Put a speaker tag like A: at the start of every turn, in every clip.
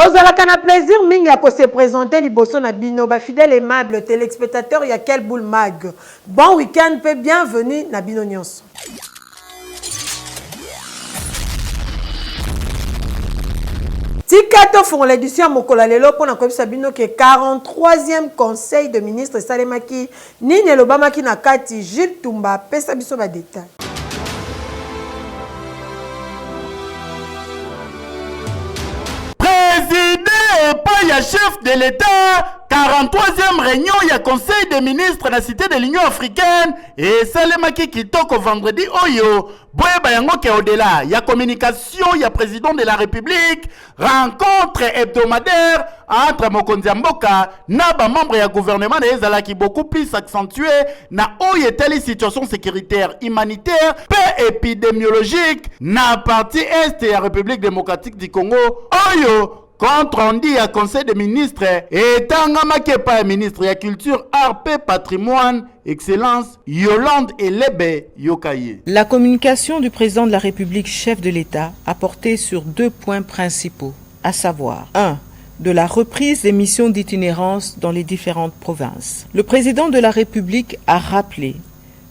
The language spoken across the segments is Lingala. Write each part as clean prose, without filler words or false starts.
A: Tozalaka na plaisir mingi à se présenter liboso na bino ba fidèle aimable téléspectateur ya quel boule mag. Bon week-end pe bienvenue na bino nyonso. Tikato font l'édition Mokola lelo pona ko sabino ke 43e conseil de ministre Salemaki Nini Lobama ki na kati Jules Tumba pesa biso ba détail.
B: Pas ya chef de l'État, 43e réunion ya conseil des ministres de la cité de l'Union africaine et Salemaki Kitoko vendredi oyo boye bayango ke au-delà ya communication ya président de la République, rencontre hebdomadaire entre Mokonzi Mboka na ba membre ya gouvernement de ezalaki beaucoup plus accentué na oyo telle situation sécuritaire humanitaire pe épidémiologique na partie est ya République démocratique du Congo oyo contre on dit à conseil des ministres et tangama kepa ministre ya culture art et patrimoine excellence Yolande Elebe Yokaye.
C: La communication du président de la République chef de l'État a porté sur deux points principaux, à savoir 1. De la reprise des missions d'itinérance dans les différentes provinces. Le président de la République a rappelé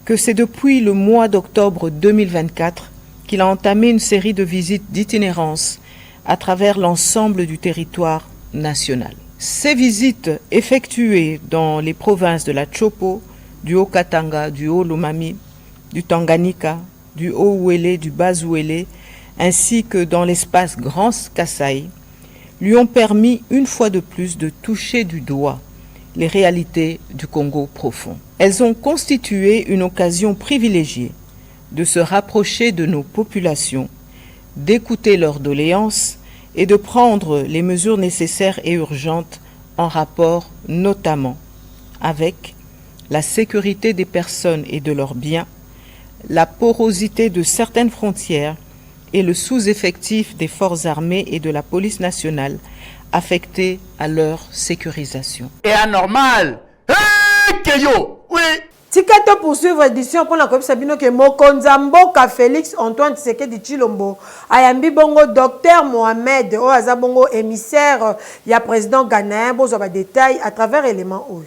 C: que c'est depuis le mois d'octobre 2024 qu'il a entamé une série de visites d'itinérance à travers l'ensemble du territoire national. Ces visites effectuées dans les provinces de la Chopo, du Haut-Katanga, du Haut-Lomami, du Tanganyika, du Haut-Ouélé, du Bas-Ouélé, ainsi que dans l'espace Grand Kasaï, lui ont permis une fois de plus de toucher du doigt les réalités du Congo profond. Elles ont constitué une occasion privilégiée de se rapprocher de nos populations, d'écouter leurs doléances et de prendre les mesures nécessaires et urgentes en rapport notamment avec la sécurité des personnes et de leurs biens, la porosité de certaines frontières et le sous-effectif des forces armées et de la police nationale affectés à leur sécurisation.
B: Et anormal, Keyo, oui.
A: Tikato poursuivre édition pour la Kopi Sabino que Mokonzi Mboka Félix Antoine Tshisekedi Tshilombo ayambi bongo docteur Mohamed Oaza bongo émissaire ya président ghanéen bozo ba détail à travers éléments oyo.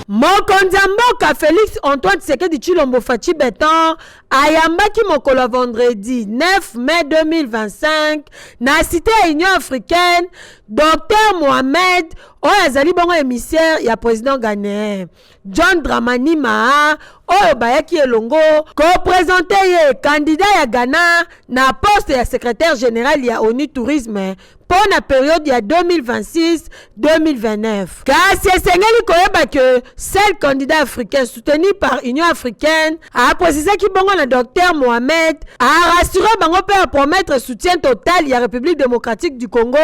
A: Mokonzi Mboka Félix Antoine Tshisekedi Tshilombo Fachi Beton ayambaki mokolo vendredi 9 mai 2025 na cité ya Union africaine Docteur Mohamed Oazali bongo émissaire ya président ghanéen John Dramani Mahama oyo bayaki elongo ko présenter ye candidat ya Ghana na poste ya secrétaire général ya ONU Tourisme pour la période ya 2026-2029. Kasi esengeli koyeba que seul candidat africain soutenu par Union africaine a précisé ki bongo na Docteur Mohamed a rassuré bango pe a promettre soutien total ya République démocratique du Congo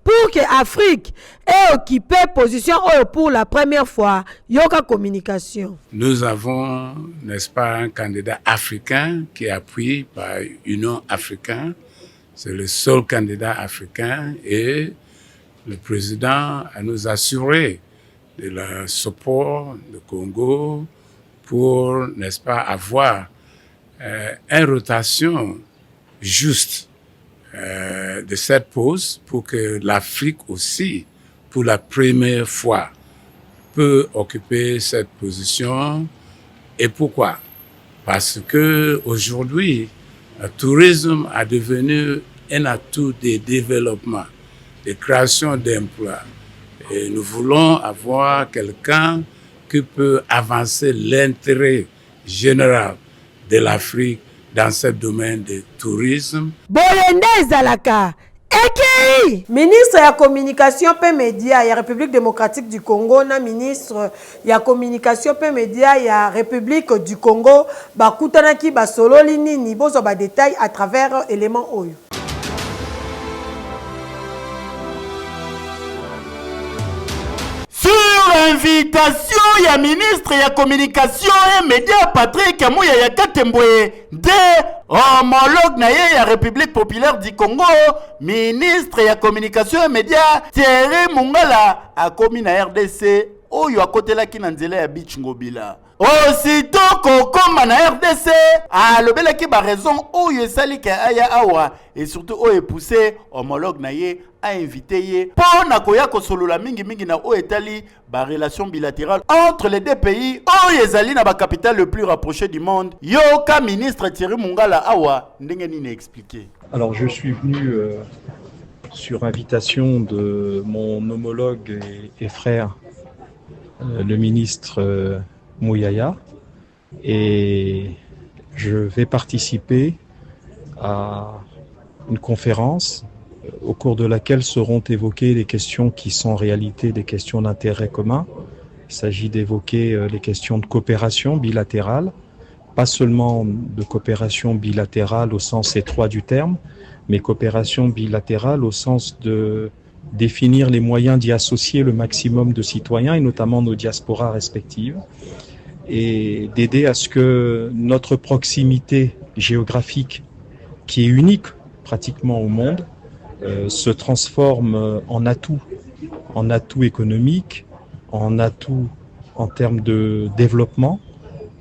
A: pour que Afrique ait occupé position pour la première fois. Yoka communication.
D: Nous avons, n'est-ce pas, un candidat africain qui est appuyé par Union africaine. C'est le seul candidat africain et le président a nous assuré de la support du Congo pour, n'est-ce pas, avoir une rotation juste de cette pause pour que l'Afrique aussi, pour la première fois, peut occuper cette position. Et pourquoi? Parce que aujourd'hui, le tourisme a devenu un atout de développement, de création d'emplois. Et nous voulons avoir quelqu'un qui peut avancer l'intérêt général de l'Afrique dans ce domaine du tourisme.
A: Eki! Ministre ya communication pe média ya République démocratique du Congo na ministre ya communication pe média ya République du Congo bakutanaki basololi nini bozo ba détail à travers éléments oyo.
B: Invitation ya ministre ya communication et média Patrick Mouya ya Katembwe de homologue na ye ya République populaire du Congo, ministre ya communication et média Thierry Mungala a commis na RDC oyo akotelaki na nzela ya Beach Ngobila. Aussitôt kokoma na RDC, alobelaki ba raison oyo esalika aya awa et surtout oyo poussé homologue na ye a invité ye pour na koya kosolola mingi na o etali ba relation bilatérale entre les deux pays oyo ezali na ba capitale le plus rapproché du monde. Yoka ministre Thierry Mungala awa ndenge nini expliquer.
E: Alors je suis venu sur invitation de mon homologue et frère, le ministre Mouyaya, et je vais participer à une conférence au cours de laquelle seront évoquées les questions qui sont en réalité des questions d'intérêt commun. Il s'agit d'évoquer les questions de coopération bilatérale, pas seulement de coopération bilatérale au sens étroit du terme, mais coopération bilatérale au sens de définir les moyens d'y associer le maximum de citoyens et notamment nos diasporas respectives, et d'aider à ce que notre proximité géographique, qui est unique pratiquement au monde, se transforme en atout économique, en atout en termes de développement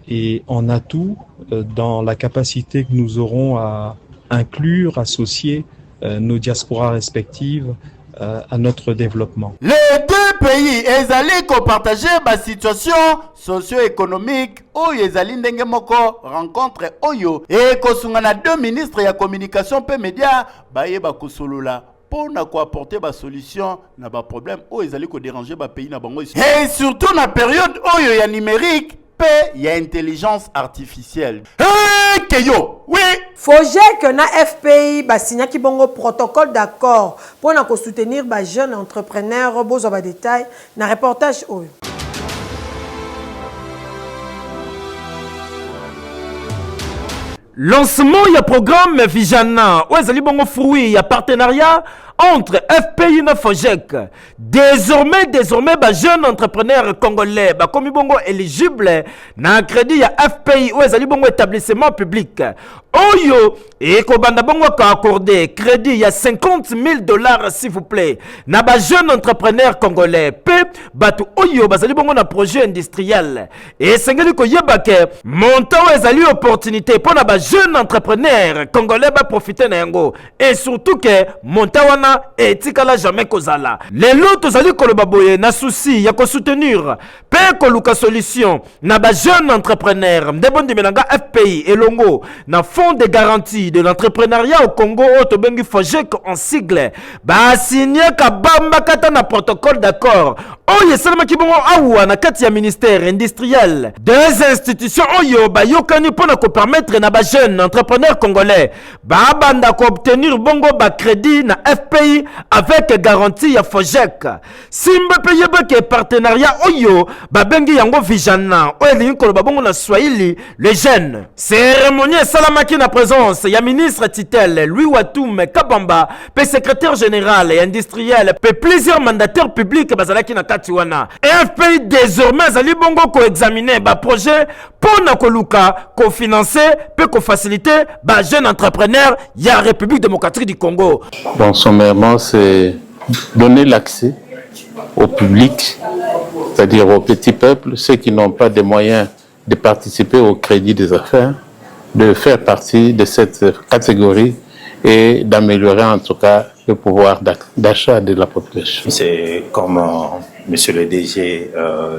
E: et en atout dans la capacité que nous aurons à inclure, associer nos diasporas respectives à notre développement.
B: Les deux pays ezali ko partager ba situation socio-économique oyo ezali ndenge moko rencontre oyo et kosunga na deux ministres ya communication pe média baye ba kosolola pour na ko apporter ba solution na ba problème oyo ezali ko déranger ba pays na bango et surtout na période oyo ya numérique pe ya intelligence artificielle. Hey, Keyo, oui.
A: FOGEC na FPI basignaki bongo protocole d'accord pour na ko soutenir ba jeunes entrepreneurs bozo ba détail na reportage oyo.
F: Lancement ya programme Vijana ouezali bongo fruit ya partenariat entre FPI et FOGEC. Désormais, ba jeunes entrepreneurs congolais ba komi bongo éligible na crédit ya FPI ou ezali bongo établissement public. Oyo et ko banda bongo ka accordé crédit ya $50,000 s'il vous plaît. Na ba jeunes entrepreneurs congolais pe batu oyo bazali bongo na projet industriel. Et sengeli ko yebake montant ou ezali opportunité pour na ba jeunes entrepreneurs congolais ba profiter na yango. Et surtout que montant wana et tikala jamais kozala. Les lots tozali koloba boye na souci ya ko soutenir pe koluka solution na ba jeune entrepreneur ndebondi menanga FPI elongo na fonds de garantie de l'entrepreneuriat au Congo otobengi FOGEC en sigle ba signé ka bamba kata na protocole d'accord oyo esalama kibongo awa na kati ya ministère industriel des institutions oyo ba yokani pona ko permettre na ba jeune entrepreneur congolais ba banda ko obtenir bongo ba crédit na FPI avec garantie ya FOGEC. Simba peye beke partenariat oyo babengi yango Vijana oyo elingi koloba bongo na Swahili les jeunes. Cérémonie salamaki na présence ya ministre Titel Louis Watoum Kabamba pe secrétaire général et industriel pe plusieurs mandataires publics bazalaki na kati wana. FPI désormais zali bongo ko examiner ba projet pour na koluka ko financer pe ko faciliter ba jeune entrepreneur ya République démocratique du Congo.
G: Bon, sommairement, c'est donner l'accès au public, c'est-à-dire au petit peuple, ceux qui n'ont pas de moyens de participer au crédit des affaires, de faire partie de cette catégorie et d'améliorer en tout cas le pouvoir d'achat de la population.
H: C'est comme Monsieur le DG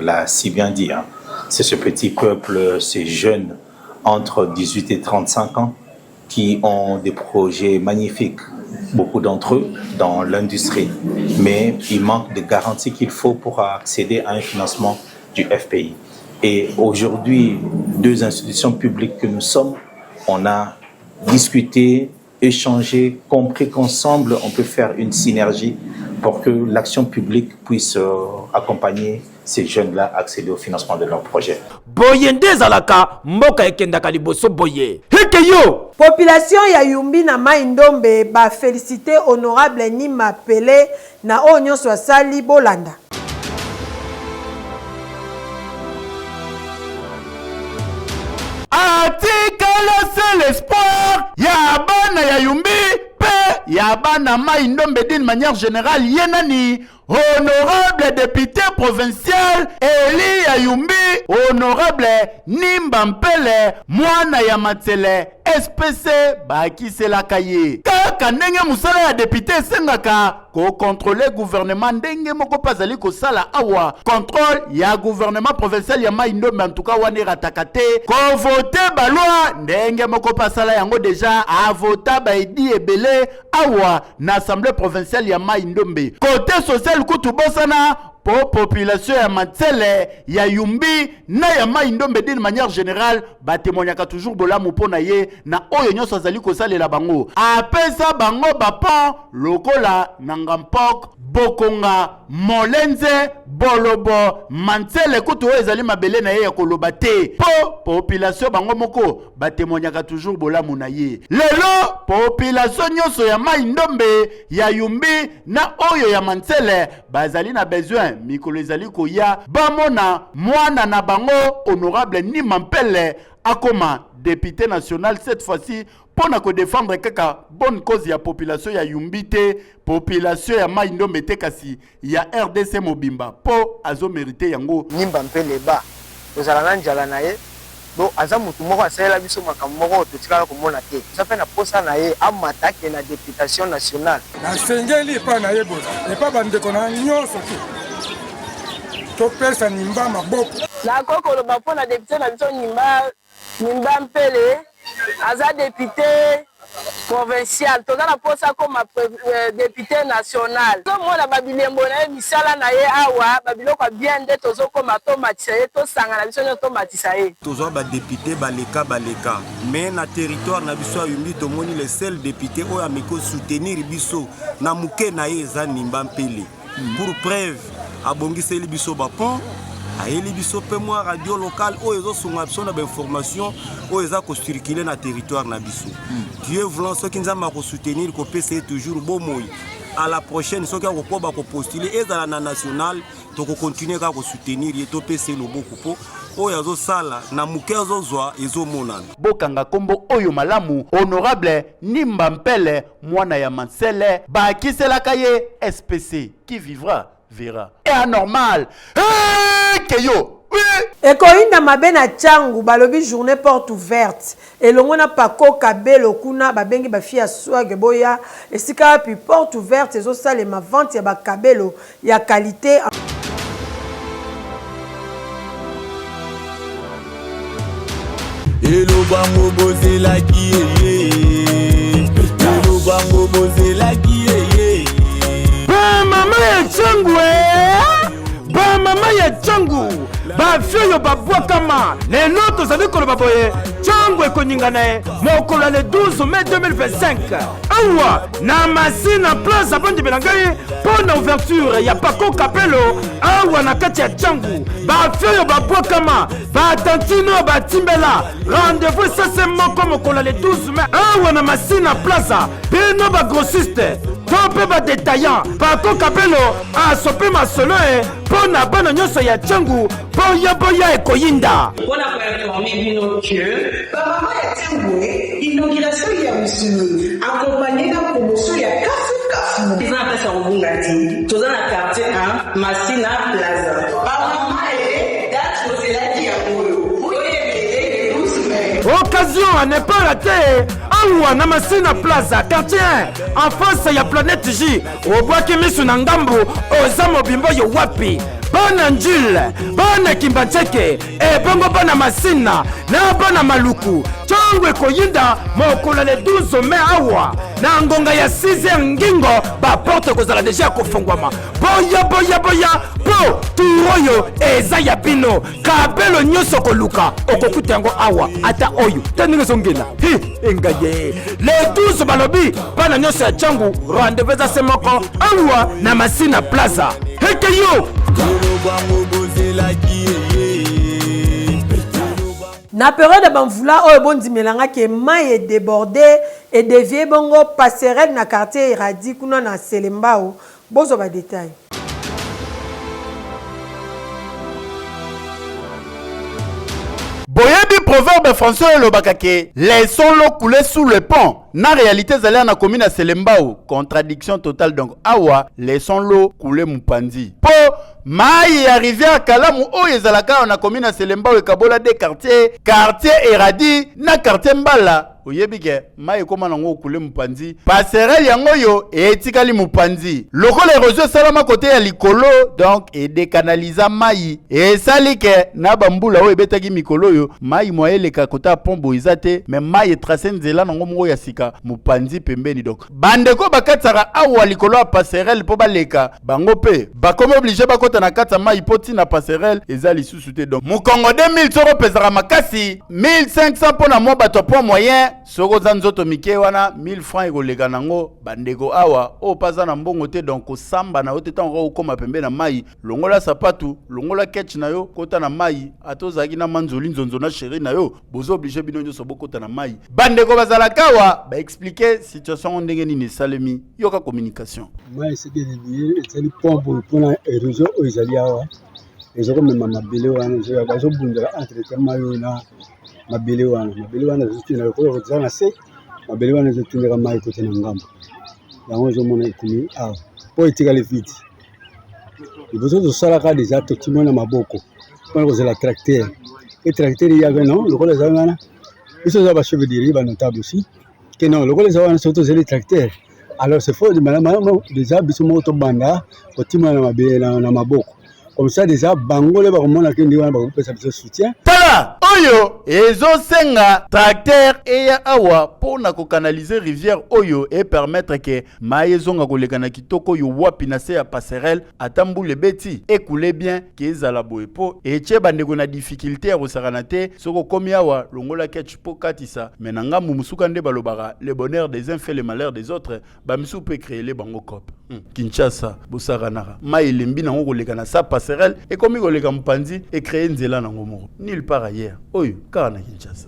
H: l'a si bien dit, hein. C'est ce petit peuple, ces jeunes entre 18 et 35 ans qui ont des projets magnifiques, beaucoup d'entre eux dans l'industrie, mais il manque de garanties qu'il faut pour accéder à un financement du FPI. Et aujourd'hui, deux institutions publiques que nous sommes, on a discuté, échangé, compris qu'ensemble on peut faire une synergie pour que l'action publique puisse accompagner ces jeunes-là à accéder au financement de leurs projets.
F: Boyende zalaka mboka ekendaka liboso boye. Hekeyo!
A: Population ya Yumbi na Maindombe ba félicité honorable Nima Pelé na onyo swasali bolanda.
B: Atikala c'est l'espoir ya bana ya Yumbi pe ya bana Maindombe d'une manière générale yenani honorable député provincial Eli Ayumbi, honorable Nimba Mpele, mwana ya Matsele, SPC bakisela kaye. Kaka ndenge musala ya député sengaka ko contrôler gouvernement ndenge moko pazali ko sala awa contrôle ya gouvernement provincial ya Mai-Ndombe en tout cas wane ratakate ko voter ba loi ndenge moko pasala yango déjà a voter ba edi ebele awa na assemblée provinciale ya Mai-Ndombe. Côté social kutu bosana po population ya Matsele ya Yumbi na ya Mai-Ndombe d'une manière générale ba témoignaka toujours bolamu pona ye na oyo nyonso azali ko salela bango apesa bango bapa lokola nangampok Bokonga Molenze Bolobo Mansele kutu oyo ezali mabele na ye ya koloba te po population bango moko ba témoignaka toujours bolamu na ye. Lelo population nyonso ya Mai-Ndombe ya Yumbi na oyo ya Mansele bazali na besoin mikolo ezali koya bamona mwana na bango honorable Nimba Mpele akoma député national cette fois-ci pour na ko défendre kaka bonne cause ya population ya Yumbi te population ya Mai-Ndombe te kasi ya RDC Mobimba po azo mérité yango.
I: Nimba Mpele ba tozala na njala na ye do aza mutu moko asalela biso makambo moko totikala komona te ça fait na posa na ye amatake na députation nationale
J: na sengeli pa na ye boza e pa bandeko na nyonso te topesa Nimba maboko
K: na kokoloba mpo na député na biso Nimba Mpele aza député provincial toza na posa comme député national tomona babilembo na ye misala na ye awa babiloko bien nde tozokoma tomatisa ye tosanga na biso nyonso tomatisa ye
L: tozwa badepute baleka mais na territoire na biso ya Yumbi tomoni le seul député oyo ameki soutenir biso na moke na ye eza Nimba Mpele pour preuve abongiseli biso bapont ayeli biso pe mwa radio local oyo ezosunga biso na bainformation oyo eza kocircule na territoire na biso Dieu voulant soki nzambe akosoutenir kopesa ye toujours bomoi à la prochaine soki akokoba kopostule ezala na national tokokontinue kaka kosoutenir ye topesa ye loboko mpo oyo azosala na moke azozwa ezomonana
B: bokanga kombo oyo malamu honorable Nimba Mpele mwana ya Mansele bakiselaka ye SPC qui vivra verra et anormal keyo
A: ekoinda mabe na changu balobi journée porte ouverte elongo na pako kabelo kuna babengi bafi ya swag boya esika puis porte ouverte ezosalema vente ya bakabelo ya qualité
M: elobango bozelaki elobango bozelaki
F: mama ya changu mama ya changu bafioyo babwakama lelo tozali koloba boye changu ekoningana ye mokolo ya le 12 mai 2025 awa na masina place abondimela ngai mpo na ouverture ya pako kapelo awa na kati ya changu bafioyo babwakama batantino batimbela rendez-vous sase moko mokolo ya le 12 mai awa na masina plaza bino bagrossiste to mpe badetaillant pako kapelo asope masolo e mpo na bana nyonso ya changu mpo boya ekoyinda
N: mpona koinforme bino ke bamama ya changu inauguration ya musulu akompanye na promotion ya kafu eza na place ya kobunga ti toza na quartier 1 Masina Plaza bamama date tozelaki ya oyo oyebele 12
F: occasion à ne pas rater awa na Masina Plaza quartier 1 en face ya Planète J obwaki misu na ngambu oza mobimbo yo wapi bana njile bana kimbancheke ebongo bana masina na bana maluku changu ekoyinda mokolo le 12 mai awa na ngonga ya 6h ngingo baporte kozala deja kofungwama boya po turoyo eza ya bino kabelo nyonso koluka okokuta yango awa ata oyo tandinga zongela engaye le 12 balobi bana nyonso ya changu rendez-vous za semoko awa na Masina Plaza hekeyo
A: na période de banvula oyo bondimelanga ke mai est débordé et dévié bongo passerelle na quartier Iradi kuna na Selembao bozo ba détail
B: boyebi proverbe français le bakake. Laissons l'eau couler sous le pont. Na réalité zali na commune à Selembao. Contradiction totale donc. Awa, laissons l'eau couler mupanzi. Po mai ya rivière Kalamu o ezalaka na commune à Selembao e kabola des quartiers. Quartier Eradi na quartier Mbala. Oyebike mai koma nango couler mupanzi. Passerelle yango yo etikali mupanzi. Loko l'érosion salama côté ya likolo donc et décanalisa mai. Et salike na bambula o ebetaki mikolo yo mai moyele ka kota pombo izate mais mai tracé nzela nango mo ya sika mupanzi pembeni donc. Bandeko bakatsara awa likolo ya passerelle po baleka bango pe bakomi obligé bakota na kata mai poti na passerelle ezali susute donc. Mukongo 2000 soro pesara makasi 1500 pona mo bato po moyen soko zanzoto mike wana 1000 francs ekoleka nango bandeko awa o paza na mbongo te donc kosamba na ote tango okoma pembe na mai longola sapatu longola ketch na yo kota na mai atozaki na manzoli nzonzo na chéri na yo bozo obligé bino nyo sobo kota na mai bandeko bazala kawa ba expliquer situation ndenge nini salemi yoka communication
O: mai seke lié ezali pombo pona érosion ezali awa ezoko mema mabele wana zo bazo bundela entretien mayo na mabele wana zotina lokolo kozana se mabele wana zotinga mai kote na ngambo yango zo mona ikumi awa po etikale vite ibozo zo sala ka déjà tokimo na maboko pona kozela tracteur et tracteur il y avait non lokolo zana biso za ba chef de ba notable aussi que non lokolo zana surtout les tracteurs alors c'est faux déjà biso moto banda kotima na mabele na maboko. Comme ça déjà bangole ba komona ke ndiwana ba kopesa biso soutien.
B: Tala oyo ezo senga tracteur eya awa pona ko canaliser rivière oyo et permettre que mai ezonga koleka na kitoko yo wapi na se ya passerelle atambule beti écouler bien ke ezala boye po eche bandeko na difficulté ya kosakana te soko komi awa longola ketch po katisa menanga mumusuka nde balobaka le bonheur des uns fait le malheur des autres ba misu peut créer les bango cop Kinshasa bosakanaka mai lembi nango koleka na sa passerelle et comme il a mpanzi et créer nzela na ngomoro nulle part ailleurs oyo kaka na Kinshasa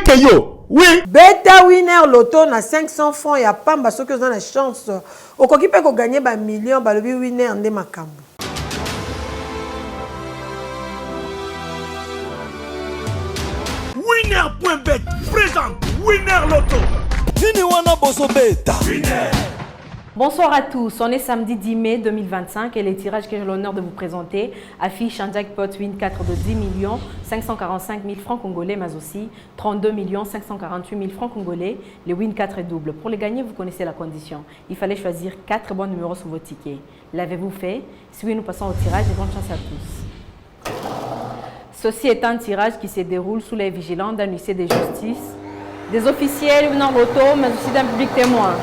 B: keyo oui
A: beta winner loto na 500 francs ya pamba soki oza na chance okoki pe ko gagner ba million balobi winner nde makambo
M: winner.bet présente winner loto Tini wana boso beta winner.
P: Bonsoir à tous, on est samedi 10 mai 2025 et les tirages que j'ai l'honneur de vous présenter affichent un jackpot Win 4 de 10 545 000 francs congolais, mais aussi 32 548 000 francs congolais. Le Win 4 est double. Pour les gagner, vous connaissez la condition. Il fallait choisir 4 bons numéros sur vos tickets. L'avez-vous fait? Si oui, nous passons au tirage et bonne chance à tous. Ceci est un tirage qui se déroule sous les vigilants d'un huissier de justice, des officiels venant d'auto, mais aussi d'un public témoin.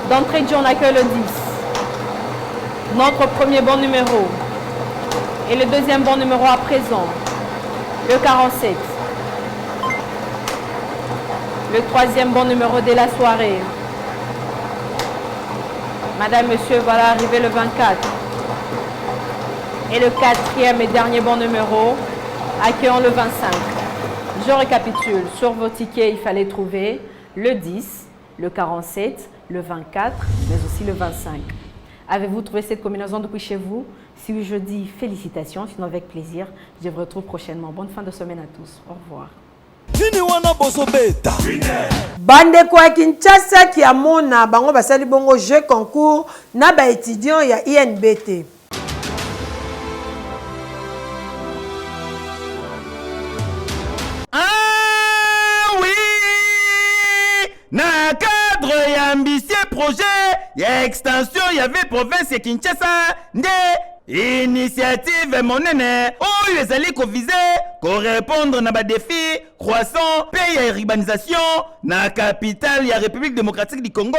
P: D'entrée de jeu, on accueille le 10. Notre premier bon numéro. Et le deuxième bon numéro à présent. Le 47. Le troisième bon numéro de la soirée. Madame, monsieur, voilà arrivé le 24. Et le quatrième et dernier bon numéro. Accueillons le 25. Je récapitule. Sur vos tickets, il fallait trouver le 10, le 47, le 24, mais aussi le 25. Avez-vous trouvé cette combinaison depuis chez vous? Si oui, je dis félicitations, sinon avec plaisir. Je vous retrouve prochainement. Bonne fin de semaine à tous. Au revoir.
A: Bandeko ya Kinshasa qui a mona bango basali bongo jeu concours na ba étudiant ya INBT.
B: Na cadre et ambitieux projet, il y a extension, il y avait province et Kinshasa, initiative monene, oh les alliés visé, répondre na ba défi croissant, pays à urbanisation, na capitale ya République démocratique du Congo,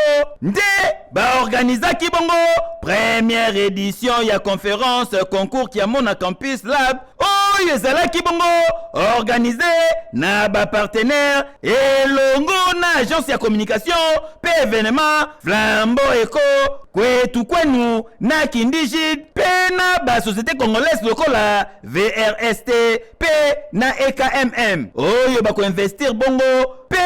B: ba organisa ki bongo, première édition ya conférence concours qui a mon campus lab, oh les alliés bongo, organisé na ba partenaire et longo na agence ya communication, pe événement, flambeau éco, kwetu kwenu na kindigid, pe na ba société congolaise lokola VRST, pe na EKMM. Oyo ba ko investir bongo, pe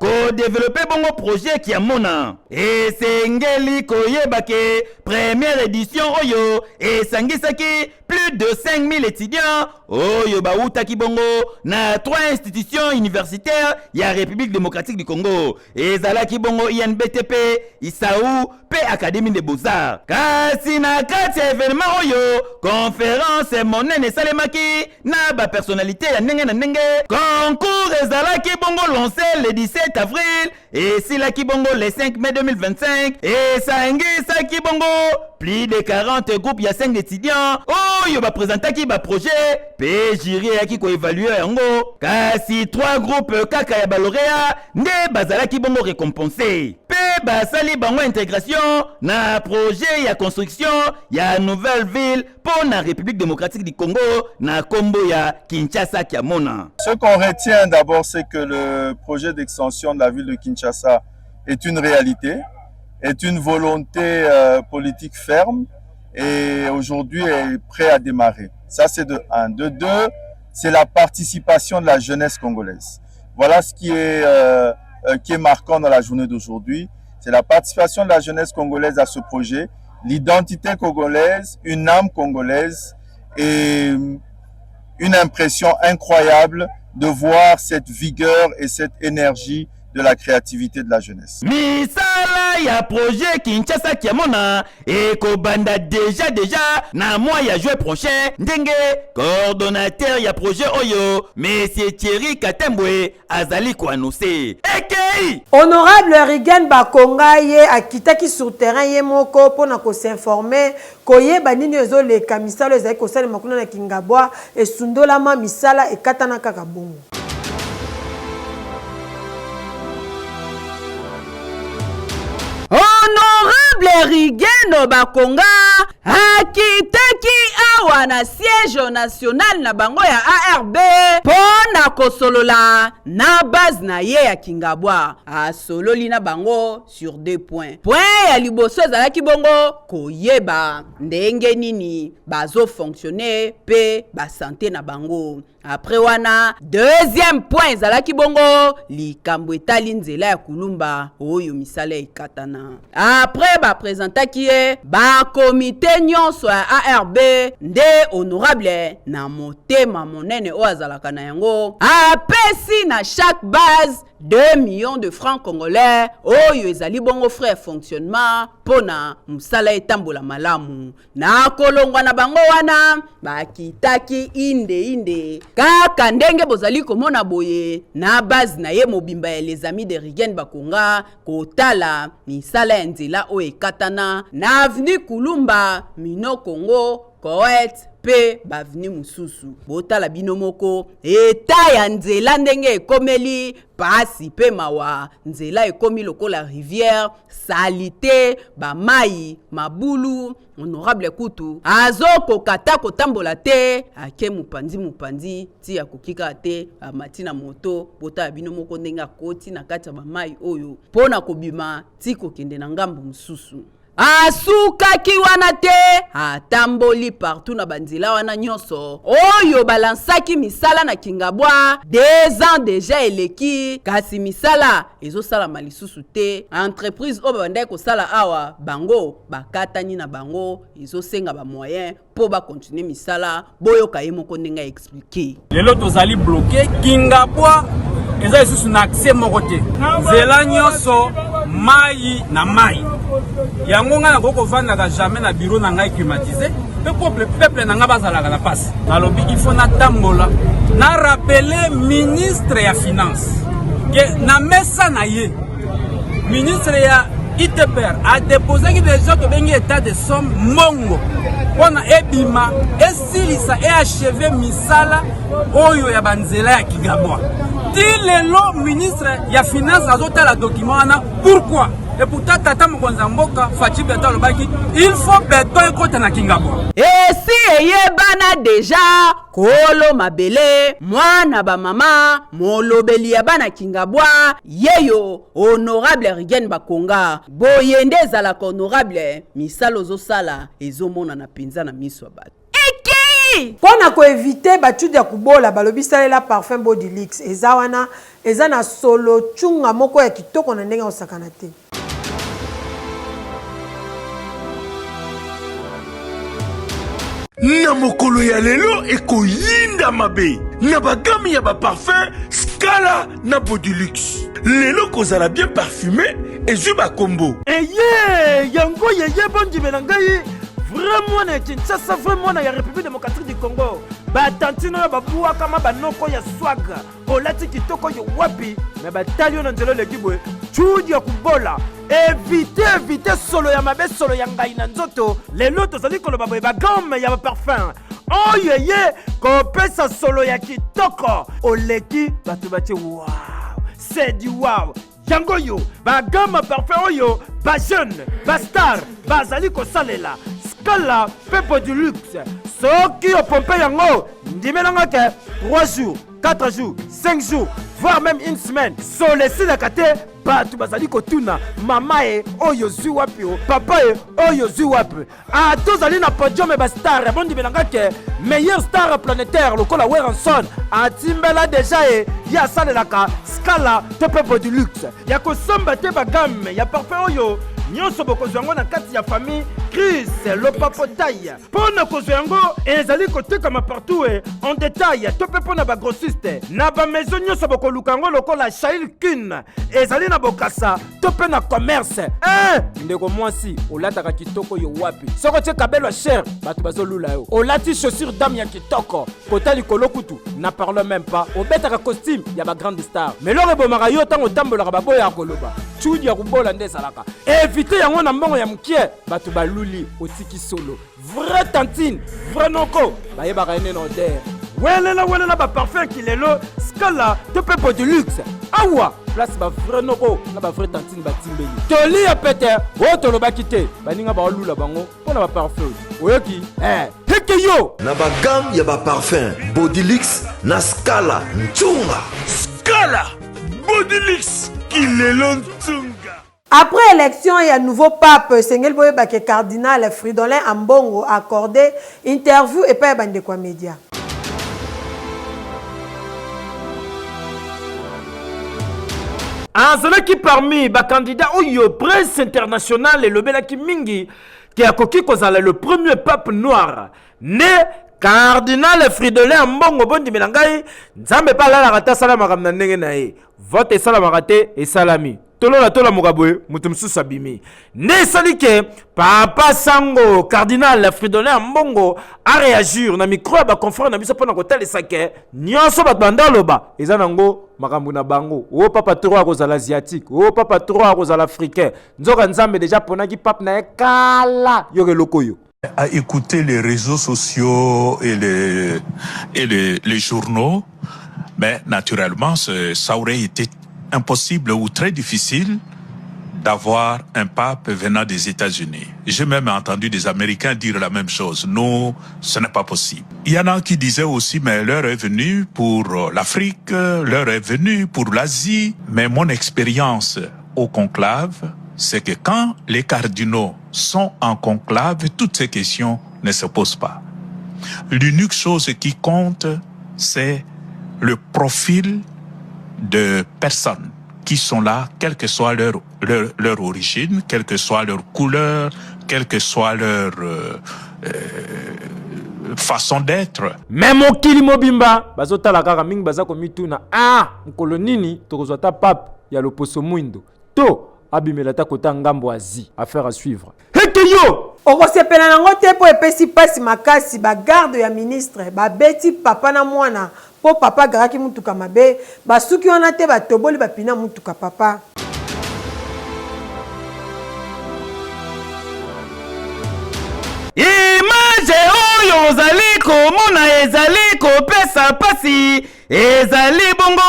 B: ko développer bongo projet qui a mona. Et sengeli koyebake première édition oyo et sangisaki plus de 5000 étudiants. Oyo ba utaki bongo
Q: na 3 institutions universitaires ya République démocratique du Congo. Ezalaki bongo INBTP, ISAU, pe Académie des Beaux-Arts. Kasi na kati ya événement oyo, conférence monene salemaki na ba personnalité ya ndenge na ndenge. Concours ezalaki bongo lancé le 17 avril et silaki bongo le 5 mai 2025 et saingisaki bongo plus de 40 groupes ya 5 étudiants oyo ba présentaki ba projet pe jury yaki ko évaluer yango. Kasi 3 groupes kaka ya ba lauréat nde bazalaki bongo récompensé. Pe basali bango intégration na projet ya construction ya nouvelle ville pour la République démocratique du Congo na kombo ya Kinshasa Kiamona.
R: Ce qu'on retient d'abord, c'est que le projet d'extension de la ville de Kinshasa est une réalité, est une volonté politique ferme et aujourd'hui est prêt à démarrer. Ça, c'est de 1. De 2, c'est la participation de la jeunesse congolaise. Voilà ce qui est marquant dans la journée d'aujourd'hui. C'est la participation de la jeunesse congolaise à ce projet, l'identité congolaise, une âme congolaise et une impression incroyable de voir cette vigueur et cette énergie de la créativité de la jeunesse.
Q: Misala ya projet Kinshasa Kiamona et kobanda déjà na mois ya juin prochain ndenge coordonnateur ya projet oyo Monsieur Thierry Katembwe azali ko annoncer. EKI
A: Honorable Rigen Bakonga ye akitaki sur terrain ye moko pona ko s'informer koyeba nini ezoleka misala ezali kosala makuna na Kingabwa esundolama misala ekatana kaka bongo.
S: Honorable Rigeno Bakonga akitaki awa na siège national na bango ya ARB pona kosolola na base na ye ya Kingabwa. Asololi na bango sur 2 points. Point ya liboso ezalaki bongo koyeba ndenge nini bazo fonctionner pe ba santé na bango. Après wana deuxième point ezalaki bongo likambo etali nzela ya kulumba oyo misala ekatana. Après ba présentaki ye ba comité nyonso ya ARB nde honorable na motema monene o azalaka na yango apesi na chaque base 2 millions de francs congolais oyo ezali bongo frais fonctionnement pona musala etambola malamu na kolongwa na bango wana bakitaki inde kaka ndenge bozali komona boye na base na ye mobimba ya les amis de Rigen Bakonga kotala misala ya nzela oyo ekatana na avenue Kulumba Mino Congo Koet pe baveni mususu botala bino moko eta ya nzela ndenge ekomeli pasi pe mawa nzela ekomi lokola rivière salite bamai mabulu. Honorable Kutu azoko kata kotambola te ake mupanzi ti ya kokika te amati na moto botala bino moko ndenge akoti na kati ya bamai oyo pona kobima ti kokende na ngambo mususu. Asukaki wana te atamboli partout na banzela wana nyonso oyo balansaki misala na Kingabwa 2 ans déjà eleki kasi misala ezosala malisusu te. Entreprise oyo bandai kosala awa bango bakatani na bango ezosenga ba moyen po ba continuer misala boyoka ye moko ndenge expliquer.
T: Lelo tozali bloqué Kingabwa eza isusu na accès moko te nzela nyonso mai na mai yango nga nakoko vandaka jamais na bureau na ngai climatisé pe peuple na nga bazalaka na passe nalobi il faut natambola na rappeler ministre ya finance ke na mesa na ye ministre ya ITPR a déposé déjà tobengi état de somme mongo pona ebima esilisa e achever misala oyo ya banzela ya Kingabwa. Ti lelo ministre ya finance azotala document wana pourquoi et pourtant tata mokonza mboka Fachi Beto alobaki il faut beton ekota na Kingabwa.
S: Esi eyebana deja kolo mabele mwana ba mama molobeli ya bana Kingabwa yeyo honorable Rigen Bakonga boyende ezala honorable misalo zosala ezomona na penza na miso bato.
A: Pona ko éviter batude ya kubola balobi salela parfum body leaks eza wana eza na solo chunga moko ya kitoko na ndenge osakana te.
M: na mokolo ya lelo ekoyinda mabe na bagami ya baparfum Scala na Bodilux. Lelo kozala bien parfumé ezwi bakombo.
F: Eye yango yeye bondime na ngai vraiment na Kinshasa, vraiment na ya République démocratique du Congo. Batantino ya babuwa kama banoko ya swaga olati kitoko yo wapi na batalio na nzelo legibwe chudi ya kubola. Évitez solo ya mabe solo ya ngai na nzoto. Lelo tozali koloba boye bagame ya parfum. Oh yeye kopesa solo ya kitoko oleki batu batie wow. C'est du wow. Yango yo bagame parfum oyo ba jeune ba star bazali kosalela Scala Pepo du luxe. Soki opompe yango ndimelanga ke 3 jours 4 jours 5 jours voire même une semaine solesi la kate batu bazali kotuna mama e oyo zwi wapi o papa e oyo zwi wapi tozali na podium ba star bondimelanga ke meilleur star planétaire lokola Weranson atimbela deja e ya salelaka Scala Pepo du luxe ya kosomba te bagame ya parfum oyo nyonso bokozwa yango na kati ya famille Chris Lopapotaille. Pona kozwa yango ezali kotekama partout en détail to pe pona ba grossiste na ba maison nyonso bokoluka yango lokola Shail Kun ezali na bokasa to pe na commerce ndeko mwasi olataka kitoko yo wapi soko tie kabelo cher batu bazolula yo olati chaussure dame ya kitoko kota likolo kutu na parle même pas obetaka costume ya ba grande star mais lore bomaka yo tango tambolaka baboya koloba chudi ya kubola nde salaka éviter yango na mbongo ya mukie batu baluli otiki solo vrai tantine vrai noko bayebaka ene no der welela ba parfum kilelo Scala Pepo du luxe awa place ba vrai noko na ba vrai tantine batimbeli toli ya pete otolobaki te baninga baolula bango pona ba parfum oyoki heke yo
M: na bagam ya ba parfum Bodilux na Scala Ntunga. Scala Bodilux kilelo Ntunga.
A: Après élection, il y a un nouveau pape, Sengel Boyebake cardinal Fridolin Ambongo accordé interview et pas de quoi média.
F: Azalaki parmi les candidats au presse internationale et le Belaki Mingi qui a coquille kozala le premier pape noir né cardinal Fridolin Ambongo bondi melangai nzambe pa la rata salama kamna ndenge na ye vote salama rate et salami tola mugabwe mutumsu sabimi ne salike papa sango cardinal Fridolin Ambongo a réagir na micro ba conférence na biso pona kotel sake nyonso ba bandaloba ezanango makambu na bango o papa 3 kozala asiatique o papa 3 kozala africain nzoka nzambe déjà pona ki pape na kala yoke lokoyo
U: à écouter les réseaux sociaux et les journaux, mais naturellement, ça aurait été impossible ou très difficile d'avoir un pape venant des États-Unis. J'ai même entendu des Américains dire la même chose. Non, ce n'est pas possible. Il y en a qui disaient aussi, mais l'heure est venue pour l'Afrique, l'heure est venue pour l'Asie. Mais mon expérience au conclave, c'est que quand les cardinaux sont en conclave, toutes ces questions ne se posent pas. L'unique chose qui compte, c'est le profil de personnes qui sont là, quelle que soit leur origine, quelle que soit leur couleur, quelle que soit leur façon d'être.
F: Même au Kilimobimba, bazota la karaming bazako mituna nkolo nini tokozota pape ya loposo mwindo to abimelata kota ngambo azi affaire à suivre. Hekeyo
A: okosepela nango te po epesi pasi makasi ba garde ya ministre ba beti papa na mwana po papa garaki mutuka mabe basuki wana te batoboli bapina mutuka papa.
Q: Image oyo ozali komona ezali kopesa pasi ezali bongo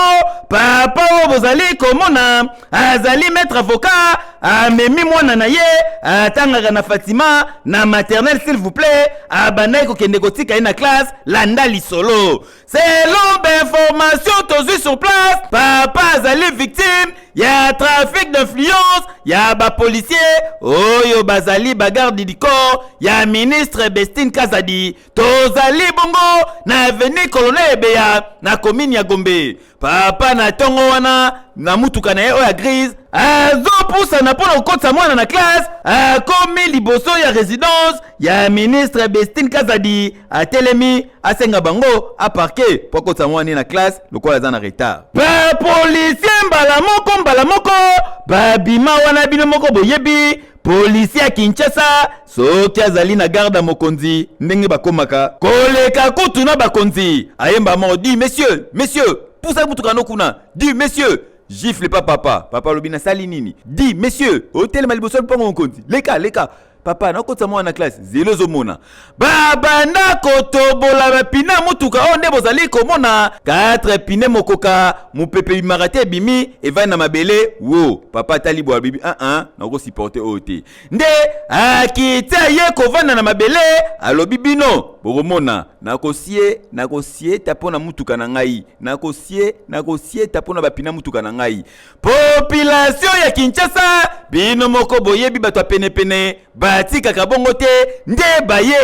Q: papa oyo bozali komona azali maître avocat amemi mwana na ye atangaka na Fatima na maternelle s'il vous plaît abandaki kokende kotika ye na classe landa lisolo selon d'information tozwi sur place papa azali victime ya trafic d'influence ya bapolicier oyo bazali bagarde du corps ya ministre Bestine Kazadi tozali bongo na avenue Colonel Ebeya na commune ya Gombe papa na tongo wana na mutuka na ye oyo ya grise azo pusana mpona kokotisa mwana na classe akomi liboso ya résidence ya ministre Bestine Kazadi atelemi asenga bango aparke po akotisa mwana na classe lokola aza na retard. Bapolisier mbala moko babima wana bino moko boyebi policier ya Kinshasa soki azali na garde mokonzi ndenge bakomaka koleka kutu na bakonzi ayemba mo di messieurs pousa mutuka no kuna di messieurs gifle pas papa lobina sali nini di messieurs hotel maliboso mpongo mokonzi leka papa nakotisa mwana na classe zelo zomona babanda kotobola bapina mutuka o nde bozali komona 4 pine mokoka mupepe bimarate bimi evai na mabele wo papa tali bwa bibi nako supporter ote nde akita ye kovanda na mabele alobi bino bokomona nakosie tapona mutuka na ngai nakosie tapona bapina mutuka na ngai population ya Kinshasa bino moko boyebi bato pene batikaka bongo te nde baye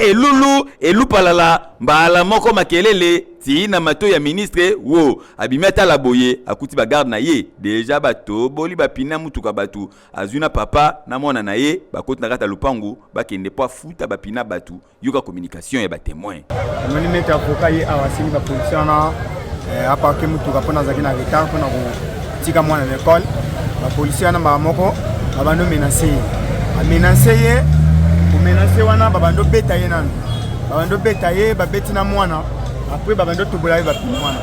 Q: elupalala mbala moko makelele ti na mato ya ministre wo abimi atala boye akuti bagarde na ye deja bato boli bapina mutuka batu azuna papa na mwana na ye bakoti na kata lupangu bakende po afuta bapina batu yoka communication ya batémoin
C: moni meta avocat ye awasili bapolisier na aparke mutuka mpona azalaki na retard mpona kotika mwana na ekole bapolisier na moko babando amenase ye komenase wana babando beta ye nano babando beta ye babeti na mwana apres babando tobola ye bapina mwana.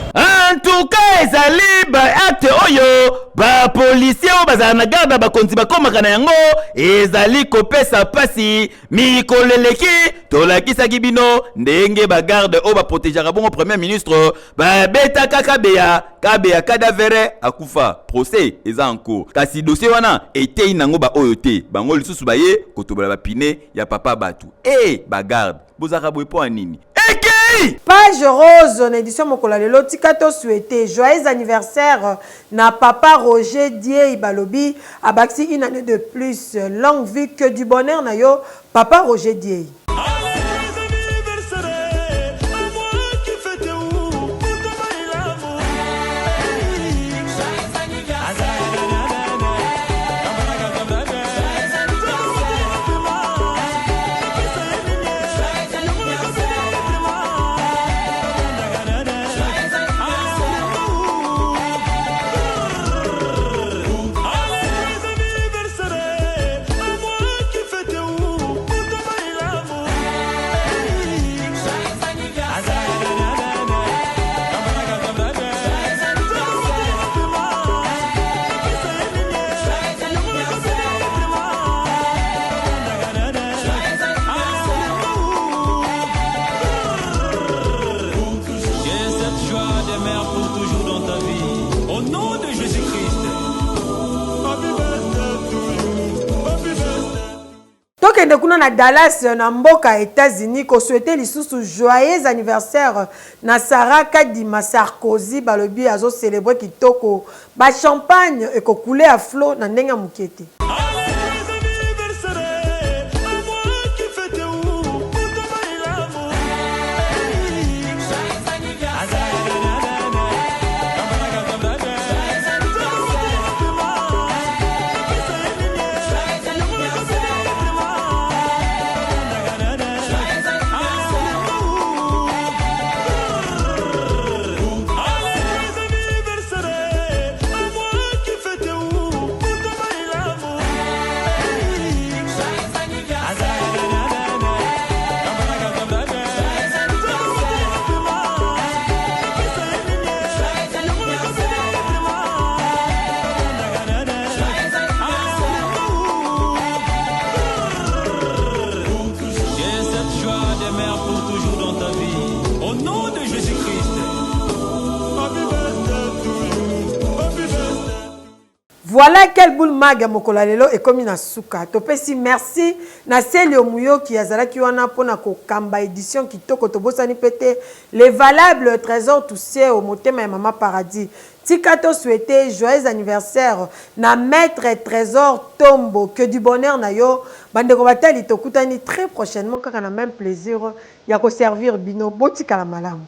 Q: En tout cas ezali ba acte oyo ba policier o bazala na garde bakonzi bakomaka na yango ezali kopesa pasi mikoleleki tolakisaki bino ndenge bagarde o baprotegeaka bongo premier ministre babetaka kabeya cadavere akufa procès eza en cours kasi dossier wana etei nango ba oyo te bango lisusu baye kotobola bapine ya papa batu bagarde bozaka boye po anini
A: Page rose en édition Mokola Lelo Tikato souhaité joyeux anniversaire na papa Roger Die Ibalobi abaksi une année de plus longue vie que du bonheur na yo papa Roger Die. Tokende kuna na Dallas na mboka États-Unis ko souhaiter lisusu joyeux anniversaire na Sarah Kadima Sarkozy balobi azo célébrer kitoko ba champagne et ko couler à flot na ndenga mukete. Voilà quel boule mag Mokola Lelo et comme na suka. Topesi merci na Selio Muyo qui azala ki wana pona ko kamba édition qui toko tobosani pété les valables trésors toussé au motema ya Mama Paradis. Tikato souhaité joyeux anniversaire na maître trésor Tombo que du bonheur na yo bande ko batali tokutani très prochainement kaka na même plaisir ya ko servir bino botika la malamu.